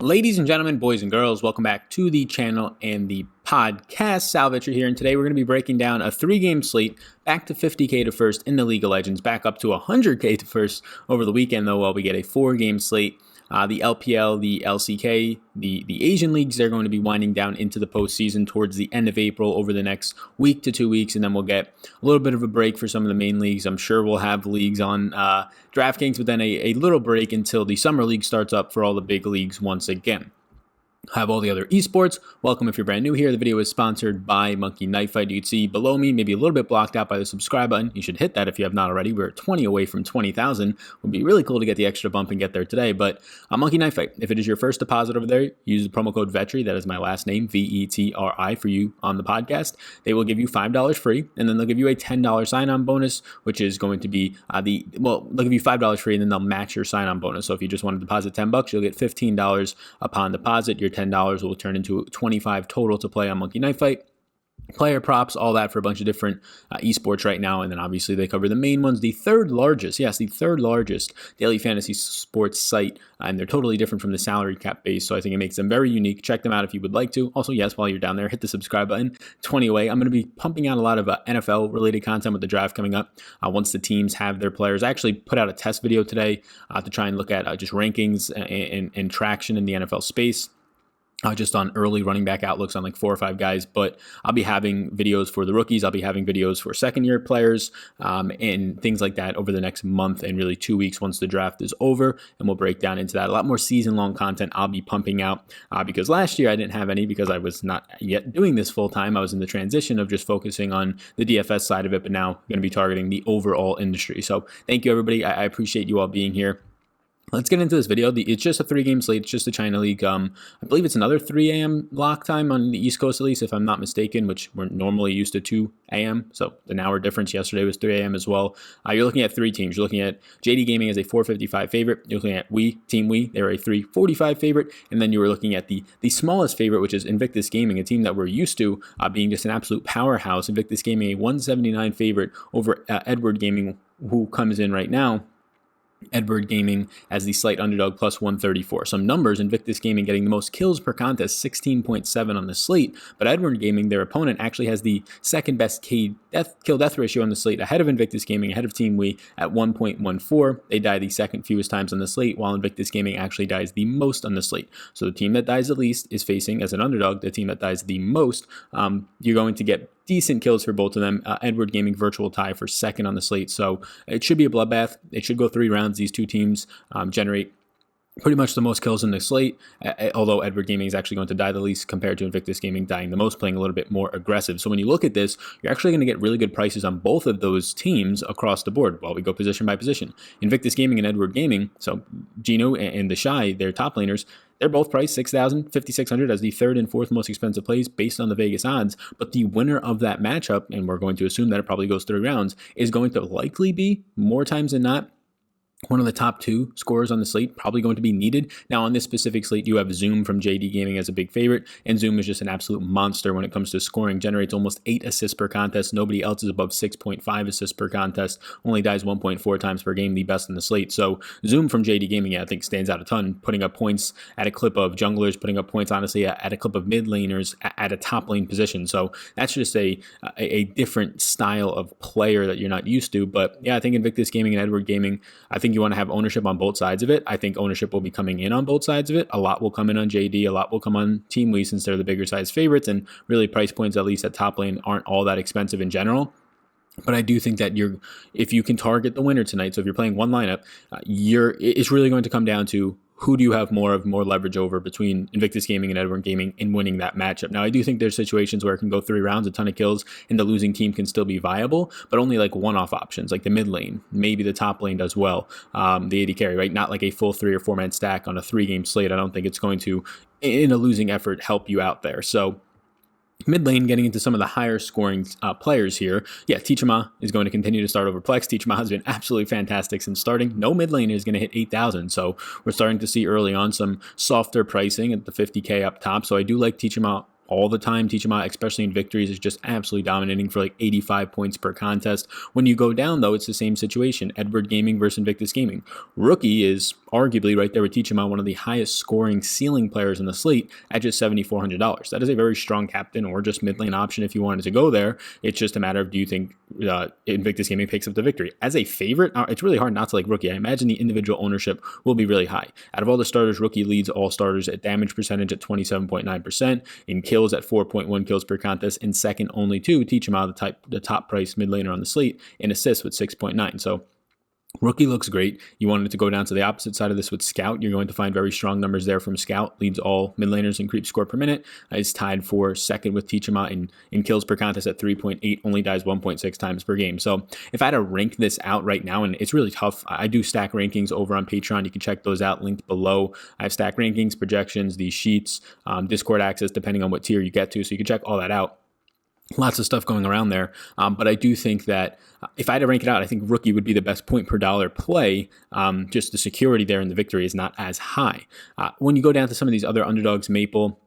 Ladies and gentlemen, boys and girls, welcome back to the channel and the podcast. Sal Vitcher here, and today we're going to be breaking down a 3-game slate back to 50K to first in the League of Legends, back up to 100K to first over the weekend, though, while we get a 4-game slate. The LPL, the LCK, the Asian leagues, they're going to be winding down into the postseason towards the end of April over the next week to 2 weeks, and then we'll get a little bit of a break for some of the main leagues. I'm sure we'll have leagues on DraftKings, but then a little break until the summer league starts up for all the big leagues once again. Have all the other esports. Welcome if you're brand new here. The video is sponsored by Monkey Knife Fight. You can see below me, maybe a little bit blocked out by the subscribe button. You should hit that if you have not already. We're 20 away from 20,000. Would be really cool to get the extra bump and get there today. But Monkey Knife Fight, if it is your first deposit over there, use the promo code VETRI. That is my last name, VETRI, for you on the podcast. They will give you $5 free, and then they'll give you a $10 sign-on bonus, which is going to be they'll give you $5 free, and then they'll match your sign-on bonus. So if you just want to deposit $10, you'll get $15 upon deposit. Your $10 will turn into $25 total to play on Monkey Knife Fight. Player props, all that for a bunch of different esports right now. And then obviously they cover the main ones. The third largest daily fantasy sports site. And they're totally different from the salary cap base. So I think it makes them very unique. Check them out if you would like to. Also, yes, while you're down there, hit the subscribe button. 20 away. I'm going to be pumping out a lot of NFL related content with the draft coming up. Once the teams have their players. I actually put out a test video today to try and look at just rankings and traction in the NFL space. Just on early running back outlooks on like 4 or 5 guys, but I'll be having videos for the rookies. I'll be having videos for second-year players and things like that over the next month and really 2 weeks once the draft is over, and we'll break down into that. A lot more season-long content I'll be pumping out because last year I didn't have any because I was not yet doing this full-time. I was in the transition of just focusing on the DFS side of it, but now I'm going to be targeting the overall industry. So thank you, everybody. I appreciate you all being here. Let's get into this video. It's just a 3-game slate. It's just the China League. I believe it's another 3 a.m. lock time on the East Coast, at least, if I'm not mistaken, which we're normally used to 2 a.m. So an hour difference. Yesterday was 3 a.m. as well. You're looking at 3 teams. You're looking at JD Gaming as a 455 favorite. You're looking at Team Wii. They're a 345 favorite. And then you were looking at the smallest favorite, which is Invictus Gaming, a team that we're used to being just an absolute powerhouse. Invictus Gaming, a 179 favorite over Edward Gaming, who comes in right now. Edward Gaming as the slight underdog plus 134. Some numbers, Invictus Gaming getting the most kills per contest, 16.7 on the slate, but Edward Gaming, their opponent, actually has the second best kill death ratio on the slate, ahead of Invictus Gaming, ahead of Team Wii at 1.14. They die the second fewest times on the slate, while Invictus Gaming actually dies the most on the slate. So the team that dies the least is facing, as an underdog, the team that dies the most. You're going to get decent kills for both of them. Edward Gaming virtual tie for second on the slate. So it should be a bloodbath. It should go 3 rounds. These 2 teams generate pretty much the most kills in the slate, although Edward Gaming is actually going to die the least compared to Invictus Gaming dying the most, playing a little bit more aggressive. So when you look at this, you're actually going to get really good prices on both of those teams across the board while we go position by position. Invictus Gaming and Edward Gaming, so Gino and the Shy, their top laners, they're both priced $6,000, $5,600 as the 3rd and 4th most expensive plays based on the Vegas odds. But the winner of that matchup, and we're going to assume that it probably goes 3 rounds, is going to likely be, more times than not, one of the top 2 scorers on the slate, probably going to be needed. Now, on this specific slate, you have Zoom from JD Gaming as a big favorite, and Zoom is just an absolute monster when it comes to scoring. Generates almost 8 assists per contest. Nobody else is above 6.5 assists per contest. Only dies 1.4 times per game, the best in the slate. So Zoom from JD Gaming, I think, stands out a ton, putting up points at a clip of junglers, putting up points, honestly, at a clip of mid laners at a top lane position. So that's just a different style of player that you're not used to. But yeah, I think Invictus Gaming and Edward Gaming, I think you want to have ownership on both sides of it. I think ownership will be coming in on both sides of it. A lot will come in on JD, a lot will come on Team Wii since they're the bigger size favorites, and really price points, at least at top lane, aren't all that expensive in general. But I do think that if you can target the winner tonight, so if you're playing one lineup, it's really going to come down to who do you have more leverage over between Invictus Gaming and Edward Gaming in winning that matchup. Now, I do think there's situations where it can go 3 rounds, a ton of kills, and the losing team can still be viable, but only like one-off options, like the mid lane, maybe the top lane does well, the AD carry, right? Not like a full 3 or 4-man stack on a 3-game slate. I don't think it's going to, in a losing effort, help you out there. So mid lane, getting into some of the higher scoring players here. Yeah, Tichama is going to continue to start over Plex. Tichama has been absolutely fantastic since starting. No mid laner is going to hit 8,000. So we're starting to see early on some softer pricing at the 50K up top. So I do like Tichama all the time. Tichama, especially in victories, is just absolutely dominating for like 85 points per contest. When you go down, though, it's the same situation. Edward Gaming versus Invictus Gaming. Rookie is arguably right there with Tichima, one of the highest scoring ceiling players in the slate at just $7,400. That is a very strong captain or just mid lane option if you wanted to go there. It's just a matter of, do you think Invictus Gaming picks up the victory? As a favorite, it's really hard not to like Rookie. I imagine the individual ownership will be really high. Out of all the starters, Rookie leads all starters at damage percentage at 27.9%, in kills at 4.1 kills per contest, and second only to Tichima, the top price mid laner on the slate, in assists with 6.9. So Rookie looks great. You wanted to go down to the opposite side of this with Scout. You're going to find very strong numbers there from Scout. Leads all mid laners in creep score per minute. Is tied for second with Tichima in kills per contest at 3.8. Only dies 1.6 times per game. So if I had to rank this out right now, and it's really tough, I do stack rankings over on Patreon. You can check those out linked below. I have stack rankings, projections, these sheets, Discord access, depending on what tier you get to. So you can check all that out. Lots of stuff going around there. But I do think that if I had to rank it out, I think Rookie would be the best point per dollar play. Just the security there and the victory is not as high. When you go down to some of these other underdogs, Maple,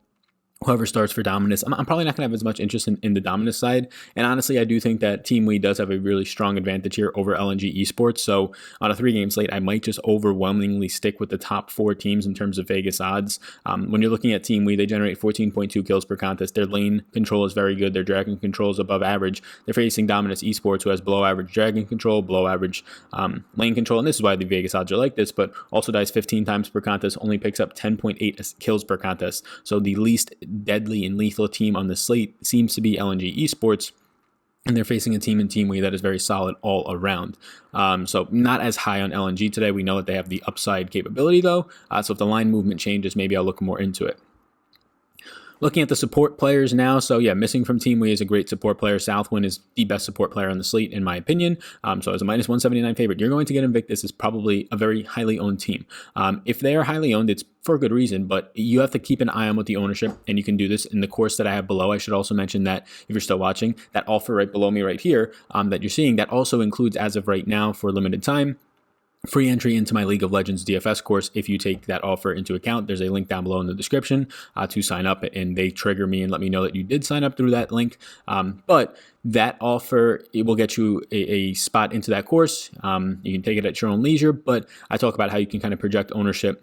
whoever starts for Dominus, I'm probably not going to have as much interest in the Dominus side. And honestly, I do think that Team Wii does have a really strong advantage here over LNG Esports. So on a 3-game slate, I might just overwhelmingly stick with the top 4 teams in terms of Vegas odds. When you're looking at Team Wii, they generate 14.2 kills per contest. Their lane control is very good. Their dragon control is above average. They're facing Dominus Esports, who has below average dragon control, below average lane control. And this is why the Vegas odds are like this, but also dies 15 times per contest, only picks up 10.8 kills per contest. So the least deadly and lethal team on the slate seems to be LNG Esports, and they're facing a team in Team Wii that is very solid all around. So not as high on LNG today. We know that they have the upside capability though. So if the line movement changes, maybe I'll look more into it. Looking at the support players now, so yeah, Missing from Team Wii is a great support player. Southwind is the best support player on the slate, in my opinion. So as a minus 179 favorite, you're going to get Invictus is probably a very highly owned team. If they are highly owned, it's for a good reason, but you have to keep an eye on with the ownership, and you can do this in the course that I have below. I should also mention that if you're still watching, that offer right below me right here that you're seeing, that also includes, as of right now, for a limited time, free entry into my League of Legends DFS course. If you take that offer into account, there's a link down below in the description to sign up, and they trigger me and let me know that you did sign up through that link. But that offer, it will get you a spot into that course. You can take it at your own leisure, but I talk about how you can kind of project ownership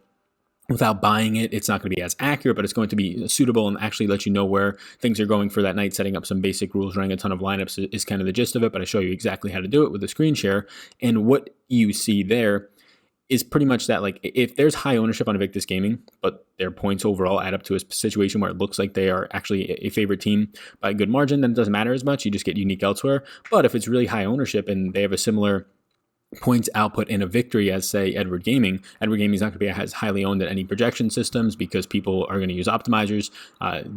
without buying it. It's not going to be as accurate, but it's going to be suitable and actually let you know where things are going for that night. Setting up some basic rules, running a ton of lineups is kind of the gist of it, but I show you exactly how to do it with a screen share. And what you see there is pretty much that, like, if there's high ownership on Invictus Gaming, but their points overall add up to a situation where it looks like they are actually a favorite team by a good margin, then it doesn't matter as much. You just get unique elsewhere. But if it's really high ownership and they have a similar points output in a victory as, say, Edward Gaming is not going to be as highly owned in any projection systems because people are going to use optimizers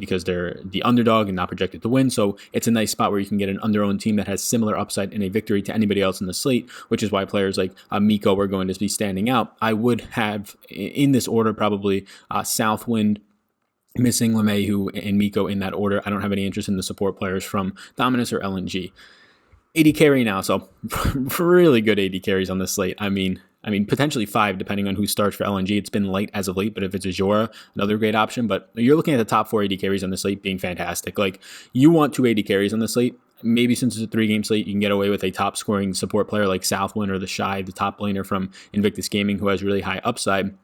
because they're the underdog and not projected to win. So it's a nice spot where you can get an under-owned team that has similar upside in a victory to anybody else in the slate, which is why players like Miko are going to be standing out. I would have, in this order, probably Southwind, Missing, LeMahieu, and Miko in that order. I don't have any interest in the support players from Dominus or LNG. AD carry now, so really good AD carries on this slate. I mean, potentially 5 depending on who starts for LNG. It's been light as of late, but if it's Azura, another great option. But you're looking at the top 4 AD carries on the slate being fantastic. Like, you want 2 AD carries on the slate. Maybe since it's a 3-game slate, you can get away with a top scoring support player like Southwind or the Shy, the top laner from Invictus Gaming, who has really high upside.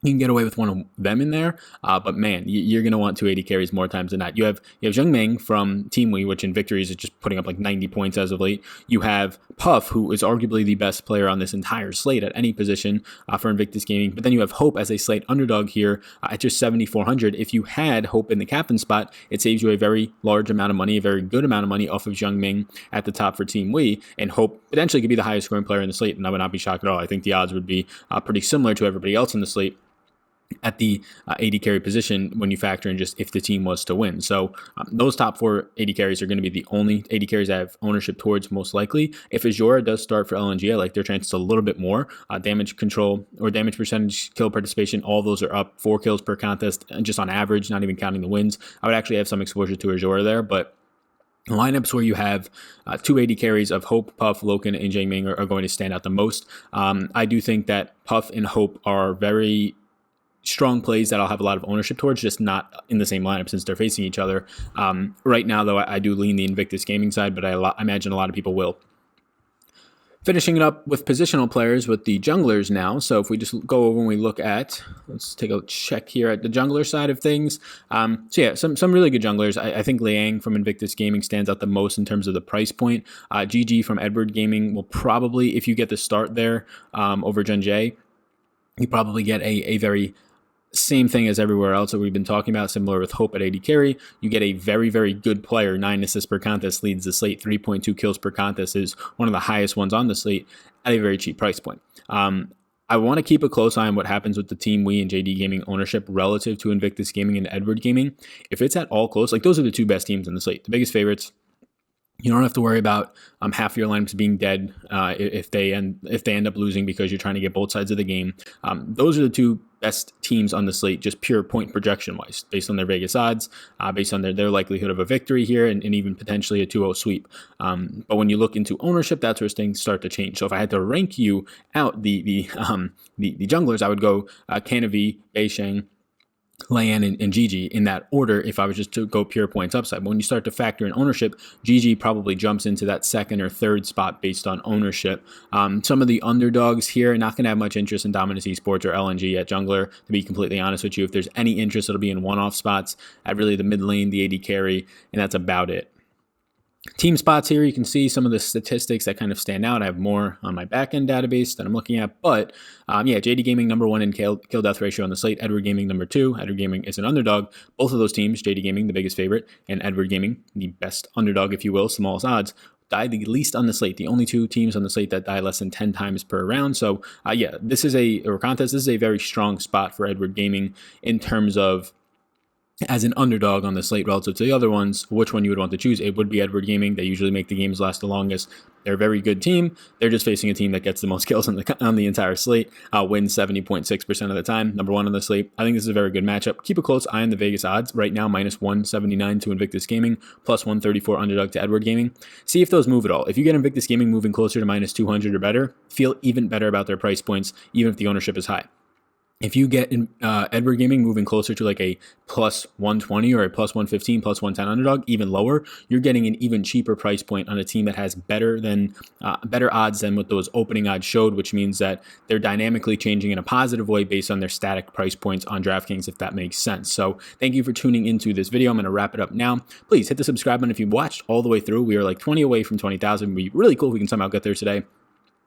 You can get away with one of them in there, but man, you're going to want 280 carries more times than that. You have Zheng Meng from Team Wii, which in victories is just putting up like 90 points as of late. You have Puff, who is arguably the best player on this entire slate at any position for Invictus Gaming. But then you have Hope as a slate underdog here at just 7,400. If you had Hope in the captain spot, it saves you a very large amount of money, a very good amount of money off of Zheng Meng at the top for Team Wii. And Hope potentially could be the highest scoring player in the slate, and I would not be shocked at all. I think the odds would be pretty similar to everybody else in the slate at the AD carry position when you factor in just if the team was to win. So those top 4 AD carries are going to be the only AD carries I have ownership towards most likely. If Azura does start for LNG, I like their chances a little bit more. Damage control or damage percentage, kill participation, all those are up 4 kills per contest, just on average, not even counting the wins. I would actually have some exposure to Azura there, but lineups where you have 2 AD carries of Hope, Puff, Loken, and Zheng Meng are going to stand out the most. I do think that Puff and Hope are very strong plays that I'll have a lot of ownership towards, just not in the same lineup since they're facing each other. Right now, though, I do lean the Invictus Gaming side, but I imagine a lot of people will. Finishing it up with positional players with the junglers now. So if we just go over and we look at, let's take a check here at the jungler side of things. So yeah, some really good junglers. I think Liang from Invictus Gaming stands out the most in terms of the price point. GG from Edward Gaming will probably, if you get the start there over Junjay, you probably get a very same thing as everywhere else that we've been talking about, similar with Hope at 80 carry. You get a very, very good player. 9 assists per contest, leads the slate. 3.2 kills per contest is one of the highest ones on the slate at a very cheap price point. I want to keep a close eye on what happens with the Team We and JD Gaming ownership relative to Invictus Gaming and Edward Gaming. If it's at all close, like those are the two best teams in the slate, the biggest favorites. You don't have to worry about half your lineups being dead if they end up losing because you're trying to get both sides of the game. Those are the two best teams on the slate, just pure point projection wise, based on their Vegas odds, based on their likelihood of a victory here, and even potentially a 2-0 sweep. But when you look into ownership, that's where things start to change. So if I had to rank you out the junglers, I would go Canavi, Beisheng, Lan and Gigi in that order if I was just to go pure points upside. But when you start to factor in ownership, Gigi probably jumps into that second or third spot based on ownership. Some of the underdogs here are not going to have much interest in Dominus Esports or LNG at jungler, to be completely honest with you. If there's any interest, it'll be in one-off spots at really the mid lane, the AD carry, and that's about it. Team spots here, you can see some of the statistics that kind of stand out. I have more on my back-end database that I'm looking at, but yeah, JD Gaming number 1 in kill death ratio on the slate, Edward Gaming number 2. Edward Gaming is an underdog. Both of those teams, JD Gaming the biggest favorite, and Edward Gaming the best underdog, if you will, smallest odds, die the least on the slate. The only two teams on the slate that die less than 10 times per round. So yeah, this is a very strong spot for Edward Gaming in terms of as an underdog on the slate relative to the other ones. Which one you would want to choose? It would be Edward Gaming. They usually make the games last the longest. They're a very good team. They're just facing a team that gets the most kills on the entire slate, wins 70.6% of the time, number 1 on the slate. I think this is a very good matchup. Keep a close eye on the Vegas odds. Right now, minus 179 to Invictus Gaming, plus 134 underdog to Edward Gaming. See if those move at all. If you get Invictus Gaming moving closer to minus 200 or better, feel even better about their price points, even if the ownership is high. If you get Edward Gaming moving closer to like a plus 120 or a plus 115, plus 110 underdog, even lower, you're getting an even cheaper price point on a team that has better odds than what those opening odds showed, which means that they're dynamically changing in a positive way based on their static price points on DraftKings, if that makes sense. So thank you for tuning into this video. I'm going to wrap it up now. Please hit the subscribe button if you watched all the way through. We are like 20 away from 20,000. It'd be really cool if we can somehow get there today.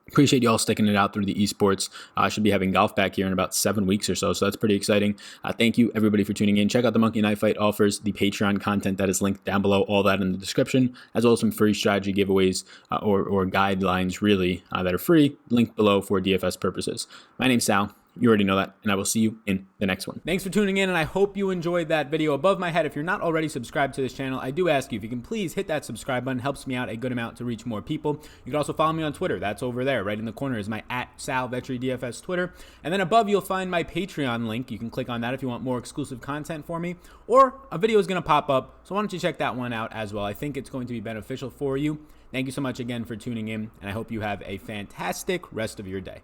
Appreciate you all sticking it out through the esports. I should be having golf back here in about 7 weeks or so that's pretty exciting. Thank you, everybody, for tuning in. Check out the Monkey Knife Fight offers, the Patreon content that is linked down below, all that in the description, as well as some free strategy giveaways or guidelines, really, that are free, linked below for DFS purposes. My name's Sal. You already know that, and I will see you in the next one. Thanks for tuning in, and I hope you enjoyed that video. Above my head, if you're not already subscribed to this channel, I do ask you if you can please hit that subscribe button. It helps me out a good amount to reach more people. You can also follow me on Twitter. That's over there. Right in the corner is my @SalVetriDFS Twitter. And then above, you'll find my Patreon link. You can click on that if you want more exclusive content for me, or a video is going to pop up, so why don't you check that one out as well. I think it's going to be beneficial for you. Thank you so much again for tuning in, and I hope you have a fantastic rest of your day.